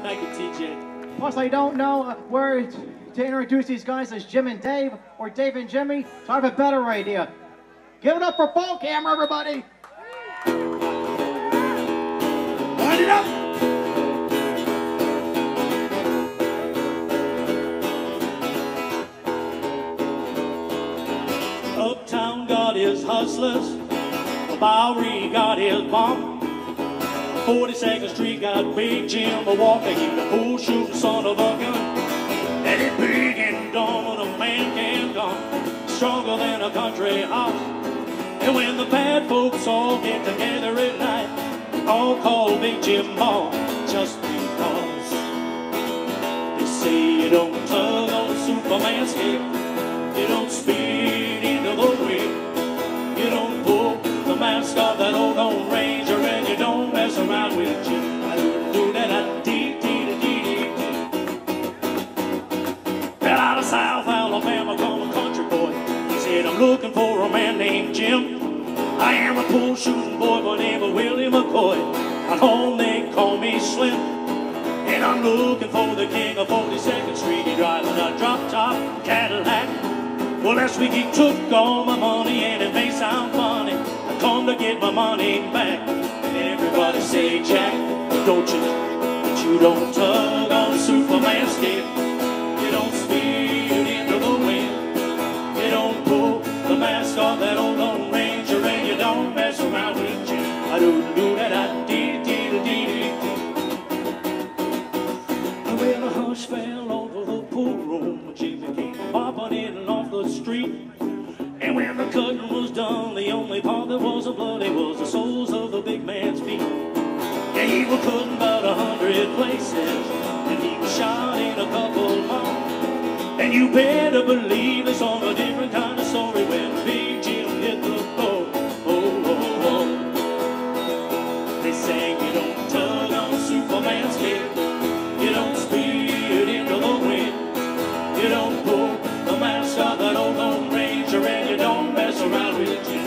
Thank you, TJ. Plus, I don't know where to introduce these guys as Jim and Dave or Dave and Jimmy, so I have a better idea. Give it up for Folkhammer, everybody! Light it up! Uptown got his hustlers, Bowery got his bomb, 42nd Street got Big Jim, Milwaukee, he the bull shooting son of a gun. And it's big and dumb when a man can come, stronger than a country house. And when the bad folks all get together at night, all call Big Jim Ball, just because they say you don't tug on Superman's cape, you don't speed into the wind, you don't pull the mask off that old Lone Ranger, and you don't mess around with Jim. I do that, I dee dee dee dee dee. Well, out of South Alabama come a country boy. He said, I'm looking for a man named Jim. I am a bull shooting boy by the name of Willie McCoy. At home they call me Slim, and I'm looking for the king of 42nd Street. He driving a drop-top Cadillac. Well, last week he took all my money, and it may sound funny, I come to get my money back. And everybody say, Jack, don't you don't tug on Superman's cape, you don't speed into the wind, you don't pull the mask off that old Lone Ranger, and you don't mess around with Jim. I do that, I dee dee dee dee. Well, a hush fell over the pool room, Jimmy came popping in off the street. And when the cutting was done, the only part that wasn't bloody was the soles of the big man's feet. Yeah, he was cut in about 100 places, and he was shot in a couple more. And you better believe it's on a different kind of story when Big Jim hit the floor. Oh, oh, oh. They sang, you don't tug on Superman's cape, you don't speed into the wind, you don't pull the mask off that old Lone Ranger, and you don't mess around with Jim.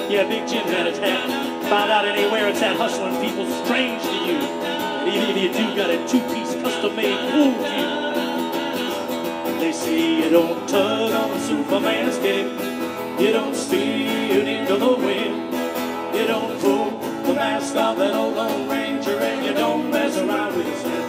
Yeah, Big Jim had his hat. Find out anywhere it's at, hustling people strange to you. And even if you do, got a two-piece custom-made pool cue. They say you don't tug on Superman's cape, you don't speed into the wind, you don't pull the mask off that old Lone Ranger, and you don't mess around with Jim.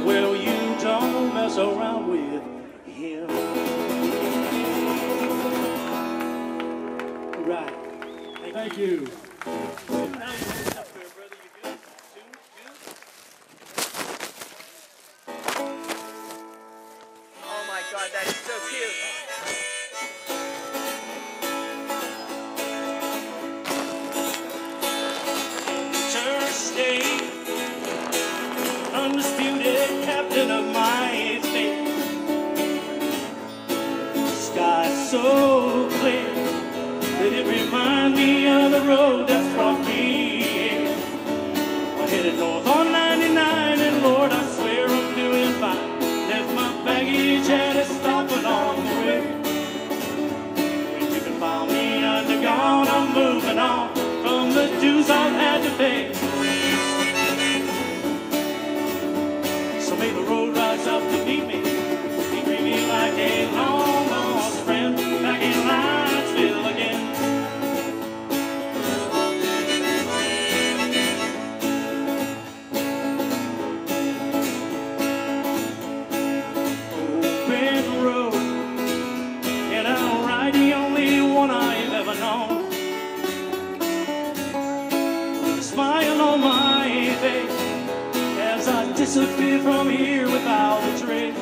Well, you don't mess around with him. Right. Thank you. Oh my God, that is so cute. Thursday, undisputed captain of my fate. Sky so clear that it reminds me of the road that's brought me here. I headed north on 99, and Lord, I swear I'm doing fine. Left my baggage and it's stopping on the way. When you can find me undergone, I'm moving on from the dues I've had to pay. So may the road rise up to meet me. He greet me like a long lost friend, back in Linesville again. Open road, and I'll ride the only one I've ever known. With a smile on my face as I disappear from here without a trace.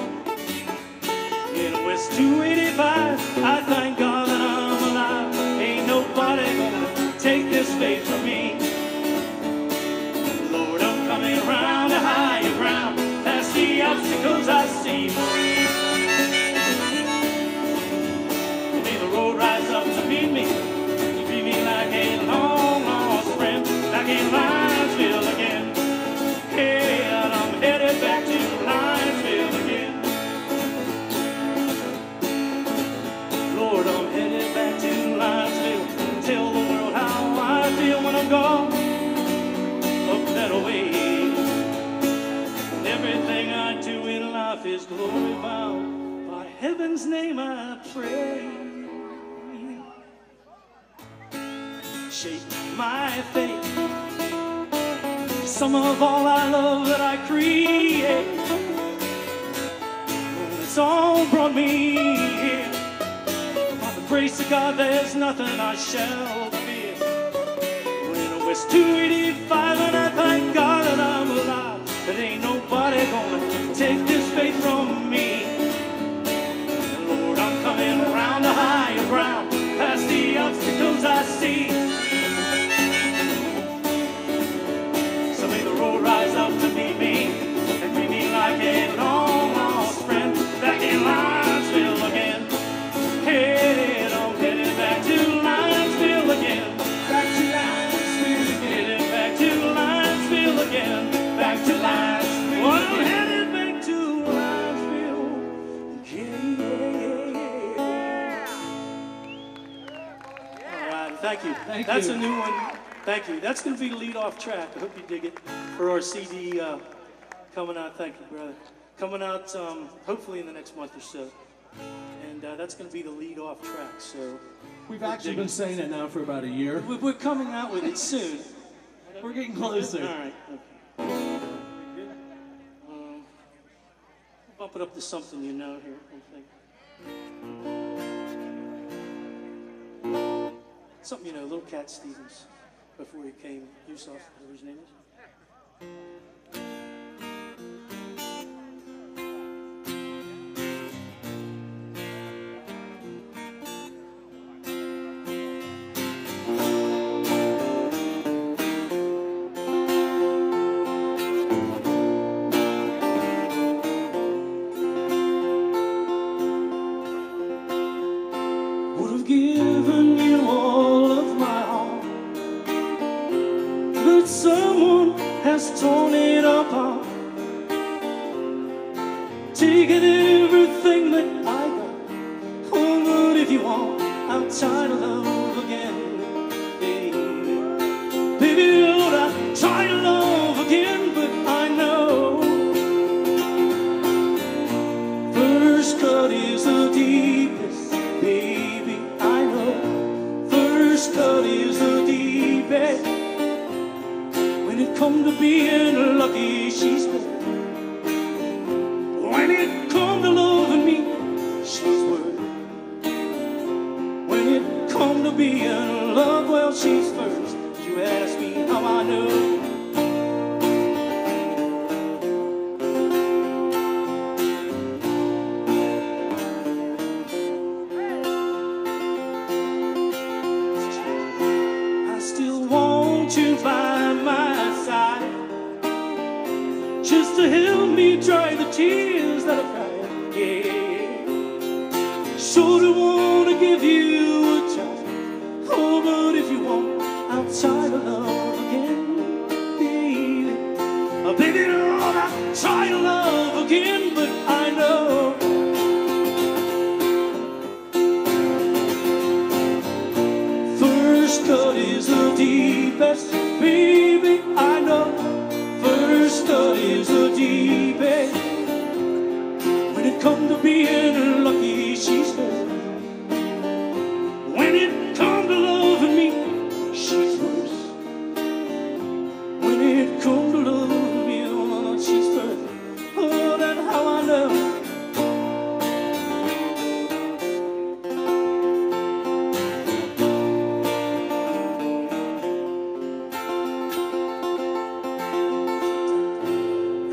In West 285, I thank God that I'm alive. Ain't nobody gonna take this faith from me. Lord, I'm coming around to higher ground, past the obstacles I see. May the road rise up to meet me. name I pray. Shape my fate. Some of all I love that I create, it's all brought me here. By the grace of God, there's nothing I shall fear. When it was 285 and I thank God that I'm alive, that ain't nobody gonna take this faith from me. And Lord, I'm coming around to higher ground, past the obstacles I see. So may the road rise up to meet me, and meet me like a long lost friend, back in Linesville again. Headed, I'm headed back to Linesville again. Back to Linesville again. Headed back to Linesville again. Back to Linesville. Well, I'm headed back to Linesville again. All right, thank you. That's a new one. Thank you. That's going to be the lead-off track. I hope you dig it for our CD coming out. Thank you, brother. Coming out hopefully in the next month or so. And that's going to be the lead-off track. So we've actually been saying it now for about a year. We're coming out with it soon. We're getting closer. All right. Okay. Bump it up to something you know here, I think. Something you know, Little Cat Stevens, before he came, Yusuf, whatever his name is. Would have given you all of my heart, but someone has torn it apart, taken everything that I got. Oh, but if you want, I'll try to love again, baby. Baby, Lord, I'll try to love again, but I know first cut is the deepest, baby. I know first cut is the deepest. When it come to being lucky, she's better. When it come to loving me, she's worth it. When it come to being loved, well, she's first. You ask me how I know. I still want you by my side, just to help me dry the tears that I've cried. Yeah, sure want to give you a chance. Oh, but if you want, I'll try to love again, baby. Oh, baby, Lord, I'll try to love again, but I know first cut is the deepest, baby. I know first cut is the deepest. When it come to being lucky, she's first. When it come to loving me, she's worse. When it come to loving me, oh, she's first. Oh, that's how I know.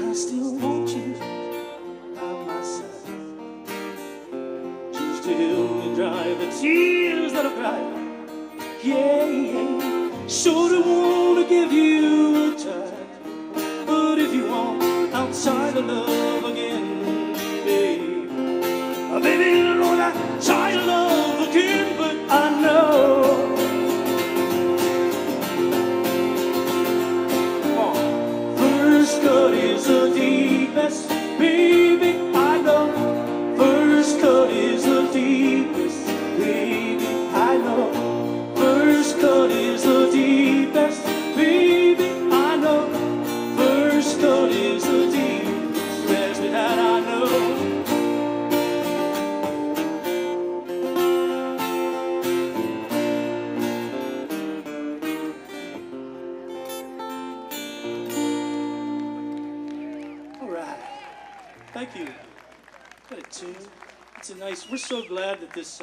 I still want you by my side, just to help me dry the tears that I've cried. Yeah, yeah, sure do want to give you a try, but if you want, I'll try to love again, baby. Baby, Lord, I try to love again, but I know first cut is the deepest, baby. I know first cut is the deepest, baby. I know first cut is the deepest, baby. I know first cut is the deepest. You ask me that, I know. thank you. Got a tune. It's a nice. We're so glad that this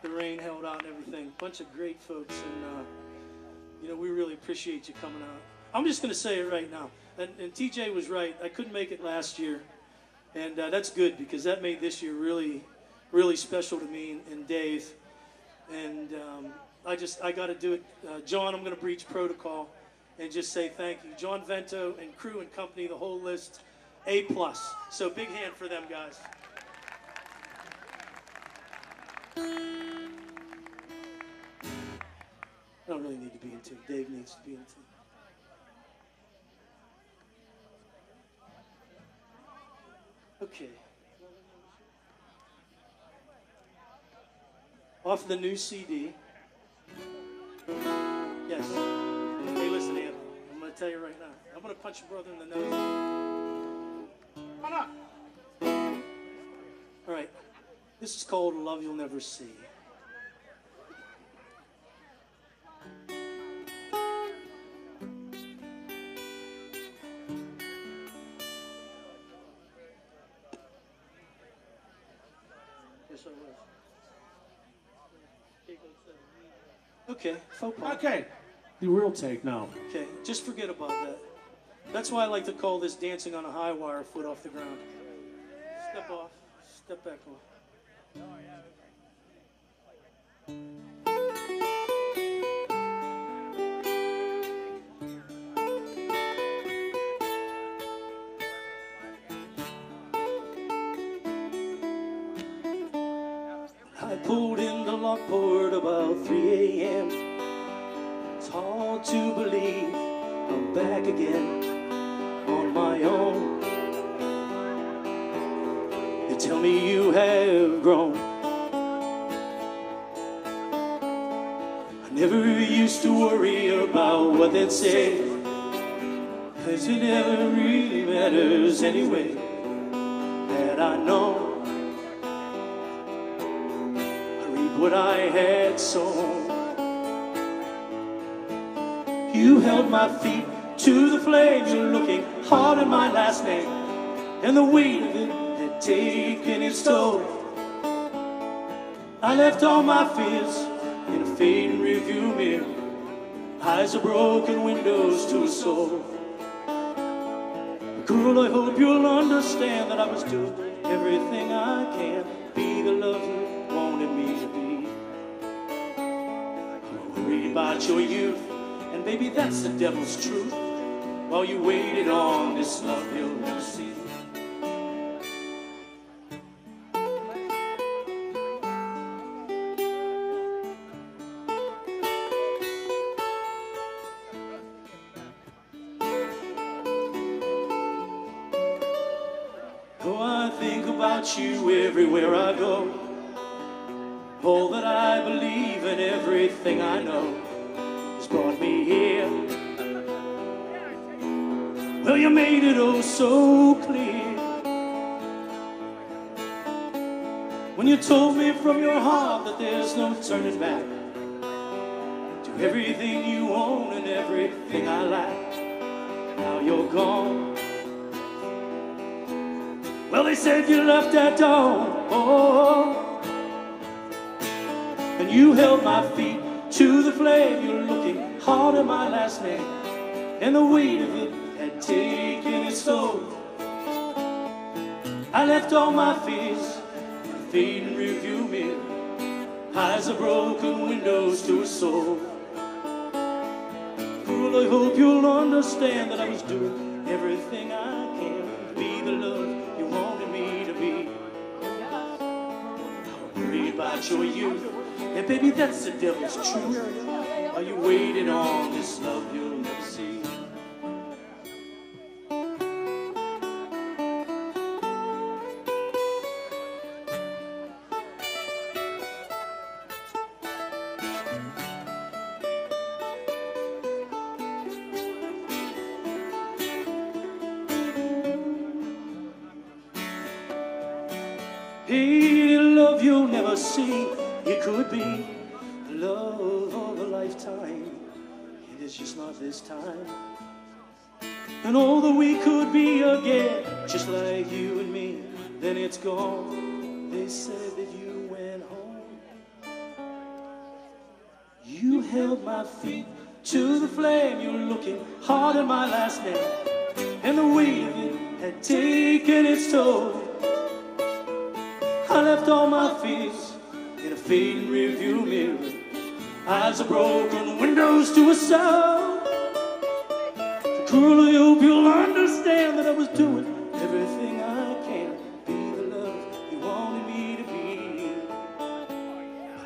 the rain held out and everything. Bunch of great folks, and you know, we really appreciate you coming out. I'm just going to say it right now, and TJ was right. I couldn't make it last year, and that's good because that made this year really, really special to me and Dave. And I got to do it. John, I'm going to breach protocol and just say thank you. John Vento and crew and company, the whole list, A+. So big hand for them guys. I don't really need to be in tune. Dave needs to be in tune. Okay. Off the new CD. Yes. Hey, listen, Anthony. I'm going to tell you right now. I'm going to punch your brother in the nose. Come on up. All right. This is called Love You'll Never See. Yes, I was. Okay, Folkhammer. Okay, the real take now. Okay, just forget about that. That's why I like to call this dancing on a high wire, foot off the ground. Step off, step back on. I pulled in the lockport about 3 a.m. It's hard to believe I'm back again on my own. They tell me you have grown. I never used to worry about what they'd say, 'cause it never really matters anyway. That I know what I had sown. You held my feet to the flames. You're looking hard at my last name, and the weight of it had taken its toll. I left all my fears in a fading rearview mirror. Eyes are broken windows to a soul. Girl, I hope you'll understand that I was doing everything I can. Be the love you wanted me to be. Worried about your youth, and baby, that's the devil's truth. While you waited on this love you'll never see. Oh, I think about you everywhere I go. All that I believe and everything I know has brought me here. Well, you made it oh so clear when you told me from your heart that there's no turning back to everything you own and everything I lack. Now you're gone. Well, they said you left at dawn. Oh, and you held my feet to the flame. You're looking hard at my last name, and the weight of it had taken its toll. I left all my fears in a fading rearview mirror. Eyes are broken windows to a soul. Girl, I hope you'll understand that I was doing everything I can to be the love you wanted me to be. I'm worried about your youth, and baby, that's the devil's truth. Are you waiting on this love you'll never see? Hey, the love you'll never see. It could be the love of a lifetime. It is just not this time. And although we could be again, just like you and me, then it's gone. They said that you went home. You held my feet to the flame. You're looking hard at my last name, and the weight of it had taken its toll. I left all my fears in a fading rearview mirror. Eyes are broken, windows to a soul. Cruelly hope you'll understand that I was doing everything I can to be the love you wanted me to be. But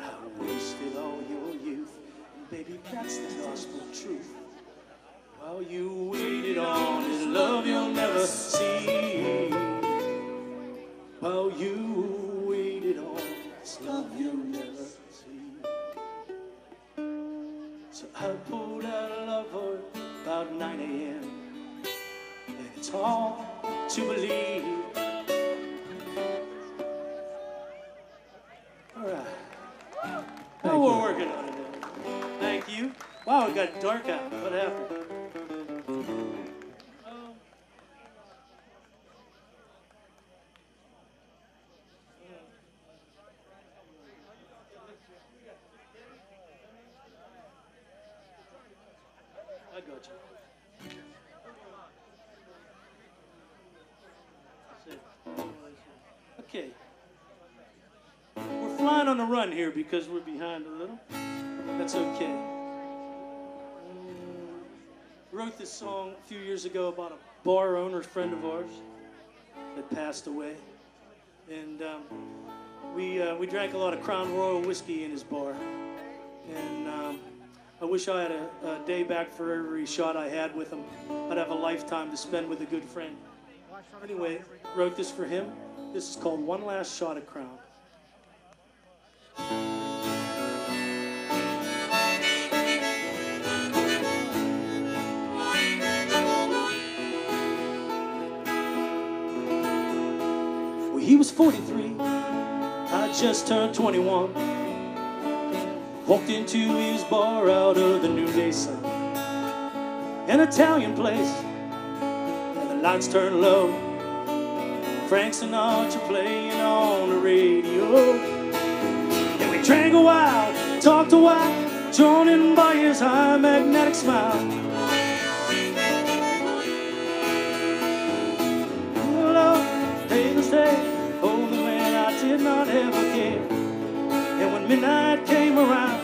I wasted all your youth, and baby, that's the gospel truth. While you waited on this love you'll never see. While you waited on this love you'll never see. So I pulled out a love for about 9 a.m. and it's hard to believe. All right. Now we're working on it. Thank you. Wow, it got dark out. What happened? I got you. Okay. We're flying on the run here because we're behind a little. That's okay. Wrote this song a few years ago about a bar owner friend of ours that passed away. And we drank a lot of Crown Royal whiskey in his bar. And I wish I had a day back for every shot I had with him. I'd have a lifetime to spend with a good friend. Anyway, wrote this for him. This is called One Last Shot at Crown. Well, he was 43. I just turned 21. Walked into his bar out of the noonday sun. An Italian place, and the lights turned low. Frank Sinatra playing on the radio. And we drank a while, talked a while, drawn in by his high magnetic smile. Love, day to day, oh the man, I did not ever care. And when midnight came around,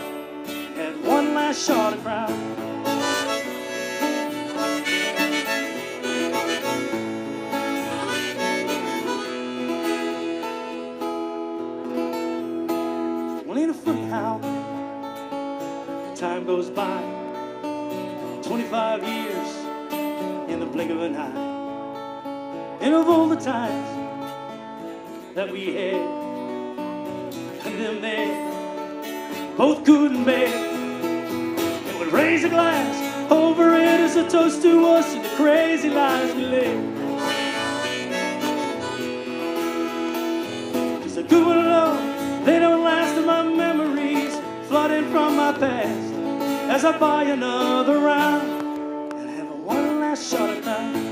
had one last shot at Crown. Well, ain't it funny how time goes by? 25 years in the blink of an eye. And of all the times that we had, and them there, both good and bad, and we'd raise a glass over it as a toast to us and the crazy lives we live. Cause the good love, they don't last, and my memories flooding from my past as I buy another round and have a one last shot at Crown.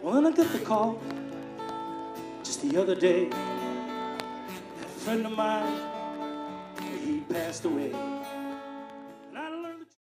When I got the call just the other day, a friend of mine, he passed away.